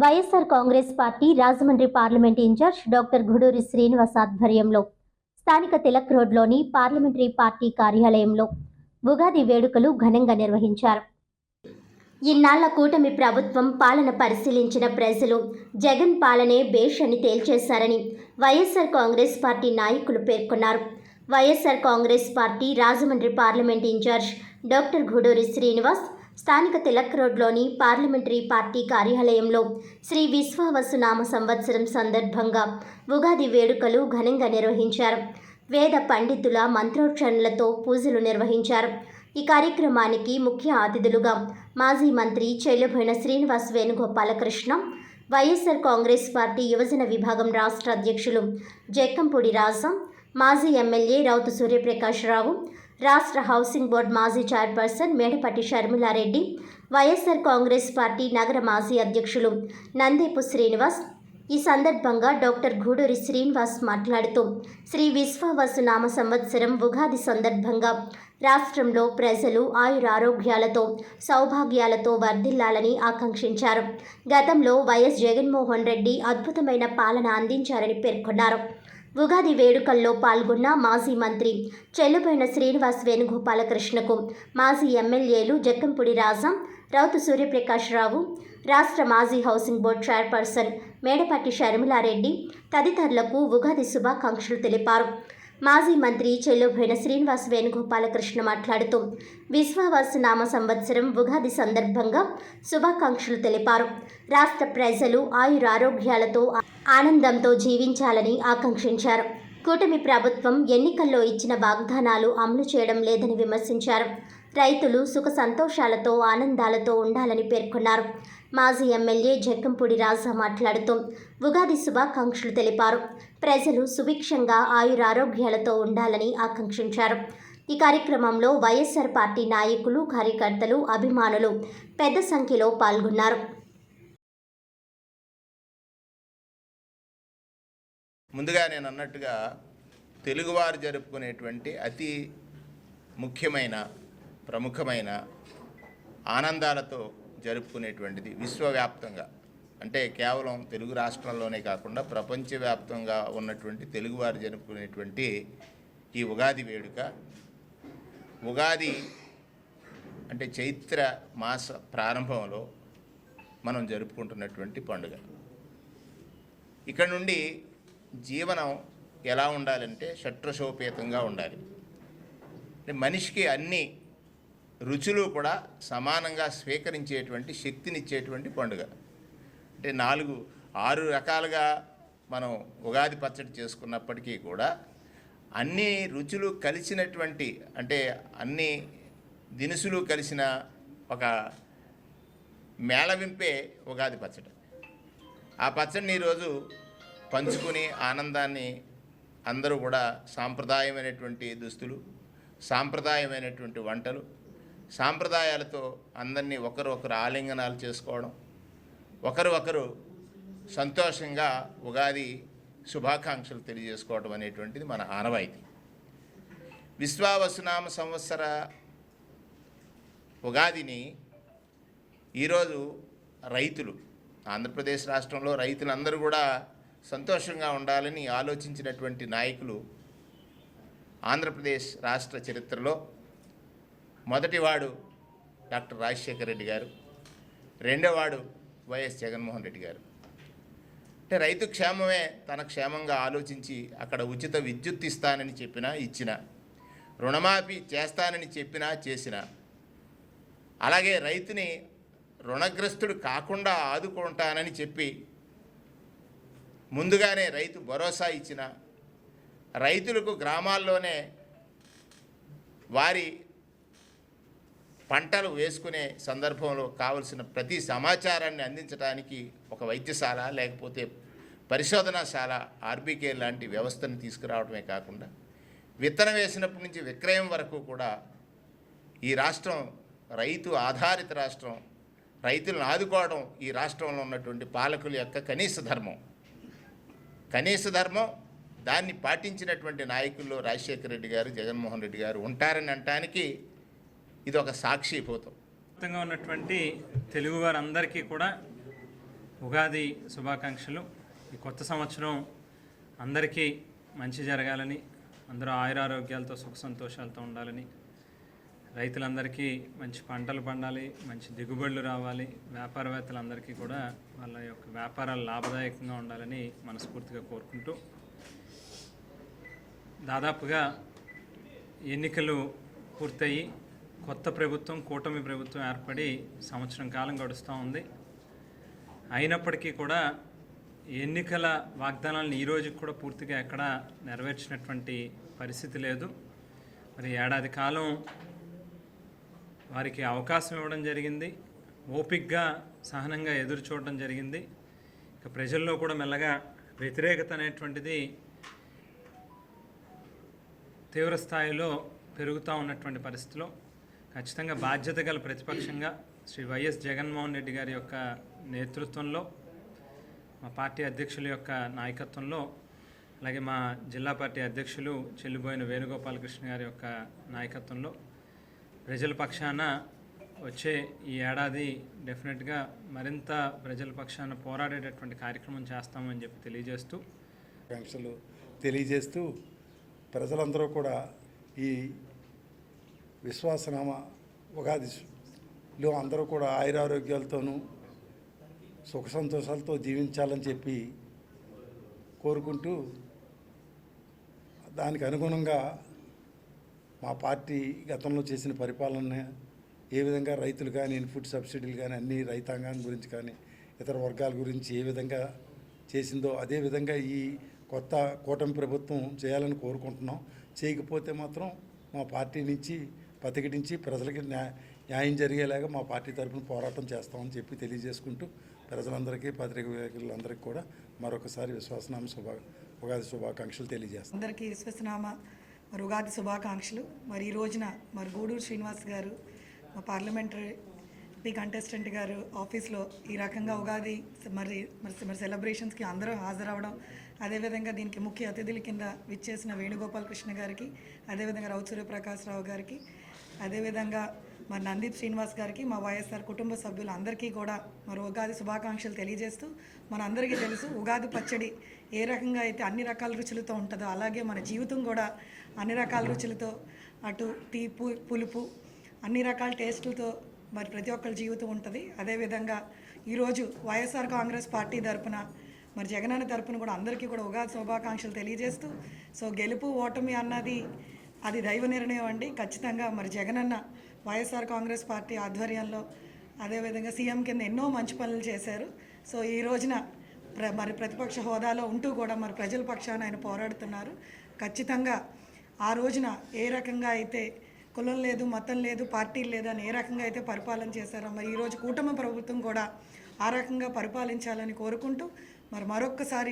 YSR Congress party Rajahmundry parliament in-charge doctor Guduri Srinivas ఆధ్వర్యంలో స్థానిక తిలక్ రోడ్లోని పార్లమెంటరీ పార్టీ కార్యాలయంలో ఉగాది వేడుకలు ఘనంగా నిర్వహించారు. ఇన్నాళ్ల కూటమి ప్రభుత్వం పాలన పరిశీలించిన ప్రజలు జగన్ పాలనే బేష్ అని తేల్చేశారని వైఎస్ఆర్ కాంగ్రెస్ పార్టీ నాయకులు పేర్కొన్నారు. YSR Congress party Rajahmundry parliament in-charge doctor Guduri Srinivas స్థానిక తిలక్ రోడ్లోని పార్లమెంటరీ పార్టీ కార్యాలయంలో శ్రీ విశ్వావసునామ సంవత్సరం సందర్భంగా ఉగాది వేడుకలు ఘనంగా నిర్వహించారు. వేద పండితుల మంత్రోచ్చరణలతో పూజలు నిర్వహించారు. ఈ కార్యక్రమానికి ముఖ్య అతిథులుగా మాజీ మంత్రి చెల్లుబోయిన శ్రీనివాస్ వేణుగోపాలకృష్ణ, వైఎస్ఆర్ కాంగ్రెస్ పార్టీ యువజన విభాగం రాష్ట్ర అధ్యక్షులు జక్కంపూడి రాజా, మాజీ ఎమ్మెల్యే రౌతు సూర్యప్రకాశ్రావు, రాష్ట్ర హౌసింగ్ బోర్డు మాజీ chairperson Medapati Sharmila Reddy, YSR Congress party నగర మాజీ అధ్యక్షులు నందేపు శ్రీనివాస్. ఈ సందర్భంగా డాక్టర్ గూడూరి శ్రీనివాస్ మాట్లాడుతూ శ్రీ విశ్వావసునామ సంవత్సరం ఉగాది సందర్భంగా రాష్ట్రంలో ప్రజలు ఆయురారోగ్యాలతో సౌభాగ్యాలతో వర్ధిల్లాలని ఆకాంక్షించారు. గతంలో వైఎస్ జగన్మోహన్ రెడ్డి అద్భుతమైన పాలన అందించారని పేర్కొన్నారు. ఉగాది వేడుకల్లో పాల్గొన్న మాజీ మంత్రి చెల్లుబోయిన శ్రీనివాస్ వేణుగోపాలకృష్ణకు మాజీ ఎమ్మెల్యేలు జక్కంపూడి రాజా, రౌతు సూర్యప్రకాశ్రావు, రాష్ట్ర మాజీ housing board chairperson Medapati Sharmila Reddy తదితరులకు ఉగాది శుభాకాంక్షలు తెలిపారు. మాజీ మంత్రి చెల్లుబోయిన శ్రీనివాస్ వేణుగోపాలకృష్ణ మాట్లాడుతూ విశ్వావసునామ సంవత్సరం ఉగాది సందర్భంగా శుభాకాంక్షలు తెలిపారు. రాష్ట్ర ప్రజలు ఆయురారోగ్యాలతో ఆనందంతో జీవించాలని ఆకాంక్షించారు. కూటమి ప్రభుత్వం ఎన్నికల్లో ఇచ్చిన వాగ్దానాలు అమలు చేయడం లేదని విమర్శించారు. రైతులు సుఖ సంతోషాలతో ఆనందాలతో ఉండాలని పేర్కొన్నారు. మాజీ ఎమ్మెల్యే జక్కంపూడి రాజా మాట్లాడుతూ ఉగాది శుభాకాంక్షలు తెలిపారు. ప్రజలు సుభిక్షంగా ఆయురారోగ్యాలతో ఉండాలని ఆకాంక్షించారు. ఈ కార్యక్రమంలో వైఎస్ఆర్ పార్టీ నాయకులు, కార్యకర్తలు, అభిమానులు పెద్ద సంఖ్యలో పాల్గొన్నారు. ముందుగా నేను అన్నట్టుగా తెలుగువారు జరుపుకునేటువంటి అతి ముఖ్యమైన ప్రముఖమైన ఆనందాలతో జరుపుకునేటువంటిది విశ్వవ్యాప్తంగా, అంటే కేవలం తెలుగు రాష్ట్రంలోనే కాకుండా ప్రపంచవ్యాప్తంగా ఉన్నటువంటి తెలుగువారు జరుపుకునేటువంటి ఈ ఉగాది వేడుక. ఉగాది అంటే చైత్ర మాస ప్రారంభంలో మనం జరుపుకుంటున్నటువంటి పండుగ. ఇక్కడ నుండి జీవనం ఎలా ఉండాలంటే షట్రశోపేతంగా ఉండాలి. మనిషికి అన్ని రుచులు కూడా సమానంగా స్వీకరించేటువంటి శక్తినిచ్చేటువంటి పండుగ. అంటే 4-6 రకాలుగా మనం ఉగాది పచ్చడి చేసుకున్నప్పటికీ కూడా అన్ని రుచులు కలిసినటువంటి, అంటే అన్ని దినుసులు కలిసిన ఒక మేళవింపే ఉగాది పచ్చడి. ఆ పచ్చడిని ఈరోజు పంచుకుని ఆనందాన్ని అందరూ కూడా సాంప్రదాయమైనటువంటి దుస్తులు, సాంప్రదాయమైనటువంటి వంటలు, సాంప్రదాయాలతో అందరినీ ఒకరు ఆలింగనాలు చేసుకోవడం, ఒకరు సంతోషంగా ఉగాది శుభాకాంక్షలు తెలియజేసుకోవడం అనేటువంటిది మన ఆనవాయితీ. విశ్వావసునామ సంవత్సర ఉగాదిని ఈరోజు రైతులు, ఆంధ్రప్రదేశ్ రాష్ట్రంలో రైతులందరూ కూడా సంతోషంగా ఉండాలని ఆలోచించినటువంటి నాయకులు ఆంధ్రప్రదేశ్ రాష్ట్ర చరిత్రలో మొదటివాడు డాక్టర్ రాజశేఖర రెడ్డి గారు, రెండోవాడు వైఎస్ జగన్మోహన్ రెడ్డి గారు. అంటే రైతు క్షేమమే తన క్షేమంగా ఆలోచించి అక్కడ ఉచిత విద్యుత్ ఇస్తానని చెప్పినా ఇచ్చిన, రుణమాఫీ చేస్తానని చెప్పినా చేసిన, అలాగే రైతుని రుణగ్రస్తుడు కాకుండా ఆదుకుంటానని చెప్పి ముందుగానే రైతు భరోసా ఇచ్చిన, రైతులకు గ్రామాల్లోనే వారి పంటలు వేసుకునే సందర్భంలో కావలసిన ప్రతి సమాచారాన్ని అందించడానికి ఒక వైద్యశాల లేకపోతే పరిశోధనాశాల, ఆర్బీకే లాంటి వ్యవస్థను తీసుకురావడమే కాకుండా విత్తనం వేసినప్పటి నుంచి విక్రయం వరకు కూడా ఈ రాష్ట్రం రైతు ఆధారిత రాష్ట్రం. రైతులను ఆదుకోవడం ఈ రాష్ట్రంలో ఉన్నటువంటి పాలకుల యొక్క కనీస ధర్మం. దాన్ని పాటించినటువంటి నాయకుల్లో రాజశేఖర రెడ్డి గారు, జగన్మోహన్ రెడ్డి గారు ఉంటారని అనటానికి ఇది ఒక సాక్షిభూతం. ఉన్నటువంటి తెలుగు వారందరికీ కూడా ఉగాది శుభాకాంక్షలు. ఈ కొత్త సంవత్సరం అందరికీ మంచి జరగాలని, అందరూ ఆయురారోగ్యాలతో సుఖ సంతోషాలతో ఉండాలని, రైతులందరికీ మంచి పంటలు పండాలి, మంచి దిగుబడులు రావాలి, వ్యాపారవేత్తలందరికీ కూడా వాళ్ళ యొక్క వ్యాపారాలు లాభదాయకంగా ఉండాలని మనస్ఫూర్తిగా కోరుకుంటూ, దాదాపుగా ఎన్నికలు పూర్తయి కొత్త ప్రభుత్వం, కూటమి ప్రభుత్వం ఏర్పడి సంవత్సరం కాలం గడుస్తూ ఉంది. అయినప్పటికీ కూడా ఎన్నికల వాగ్దానాలను ఈ రోజుకి కూడా పూర్తిగా ఎక్కడా నెరవేర్చినటువంటి పరిస్థితి లేదు. మరి ఏడాది కాలం వారికి అవకాశం ఇవ్వడం జరిగింది, ఓపికగా సహనంగా ఎదురు చూడడం జరిగింది. ఇక ప్రజల్లో కూడా మెల్లగా వ్యతిరేకత అనేటువంటిది తీవ్ర స్థాయిలో పెరుగుతూ ఉన్నటువంటి పరిస్థితిలో ఖచ్చితంగా బాధ్యత గల ప్రతిపక్షంగా శ్రీ వైఎస్ జగన్మోహన్ రెడ్డి గారి యొక్క నేతృత్వంలో, మా పార్టీ అధ్యక్షుల యొక్క నాయకత్వంలో, అలాగే మా జిల్లా పార్టీ అధ్యక్షులు చెల్లిబోయిన వేణుగోపాలకృష్ణ గారి యొక్క నాయకత్వంలో ప్రజల పక్షాన వచ్చే ఈ ఏడాది డెఫినెట్గా మరింత ప్రజల పక్షాన పోరాడేటటువంటి కార్యక్రమం చేస్తామని చెప్పి తెలియజేస్తూ ప్రజలందరూ కూడా ఈ విశ్వాసనామ ఉగాదిలో అందరూ కూడా ఆయురారోగ్యాలతోనూ సుఖ సంతోషాలతో జీవించాలని చెప్పి కోరుకుంటూ, దానికి అనుగుణంగా మా పార్టీ గతంలో చేసిన పరిపాలన ఏ విధంగా రైతులు కానీ, ఇన్పుట్ సబ్సిడీలు కానీ, అన్ని రైతాంగం గురించి కానీ, ఇతర వర్గాల గురించి ఏ విధంగా చేసిందో అదేవిధంగా ఈ కొత్త కూటమి ప్రభుత్వం చేయాలని కోరుకుంటున్నాం. చేయకపోతే మాత్రం మా పార్టీ నుంచి ప్రతిఘటించి ప్రజలకి న్యాయం జరిగేలాగా మా పార్టీ తరఫున పోరాటం చేస్తామని చెప్పి తెలియజేసుకుంటూ, ప్రజలందరికీ పత్రికా విలేకరులందరికీ కూడా మరొకసారి ఉగాది శుభాకాంక్షలు తెలియజేస్తాం. అందరికీ విశ్వసనామ మరి ఉగాది శుభాకాంక్షలు. మరి ఈ రోజున మరి గూడూరు శ్రీనివాస్ గారు, మా పార్లమెంటరీ కంటెస్టెంట్ గారు ఆఫీస్లో ఈ రకంగా ఉగాది మరి సెలబ్రేషన్స్కి అందరూ హాజరవడం, అదేవిధంగా దీనికి ముఖ్య అతిథుల కింద విచ్చేసిన వేణుగోపాలకృష్ణ గారికి, అదేవిధంగా రౌత్ సూర్యప్రకాశ్రావు గారికి, అదేవిధంగా మరి నందీప్ శ్రీనివాస్ గారికి, మా వైఎస్ఆర్ కుటుంబ సభ్యులందరికీ కూడా మరి ఉగాది శుభాకాంక్షలు తెలియజేస్తూ, మనందరికీ తెలుసు ఉగాది పచ్చడి ఏ రకంగా అయితే అన్ని రకాల రుచులతో ఉంటుందో అలాగే మన జీవితం కూడా అన్ని రకాల రుచులతో, అటు తీపి పులుపు అన్ని రకాల టేస్టులతో మరి ప్రతి ఒక్కరి జీవితం ఉంటుంది. అదేవిధంగా ఈరోజు వైఎస్ఆర్ కాంగ్రెస్ పార్టీ తరపున మరి జగనన్న తరపున కూడా అందరికీ కూడా ఉగాది శుభాకాంక్షలు తెలియజేస్తూ, సో గెలుపు ఓటమి అన్నది అది దైవ నిర్ణయం అండి. ఖచ్చితంగా మరి జగనన్న వైఎస్ఆర్ కాంగ్రెస్ పార్టీ ఆధ్వర్యంలో అదేవిధంగా సీఎం కింద ఎన్నో మంచి పనులు చేశారు. సో ఈ రోజున మరి ప్రతిపక్ష హోదాలో ఉంటూ కూడా మరి ప్రజల పక్షాన ఆయన పోరాడుతున్నారు. ఖచ్చితంగా ఆ రోజున ఏ రకంగా అయితే కులం లేదు, మతం లేదు, పార్టీలు లేదు అని ఏ రకంగా అయితే పరిపాలన చేశారో మరి ఈరోజు కూటమి ప్రభుత్వం కూడా ఆ రకంగా పరిపాలించాలని కోరుకుంటూ మరి మరొక్కసారి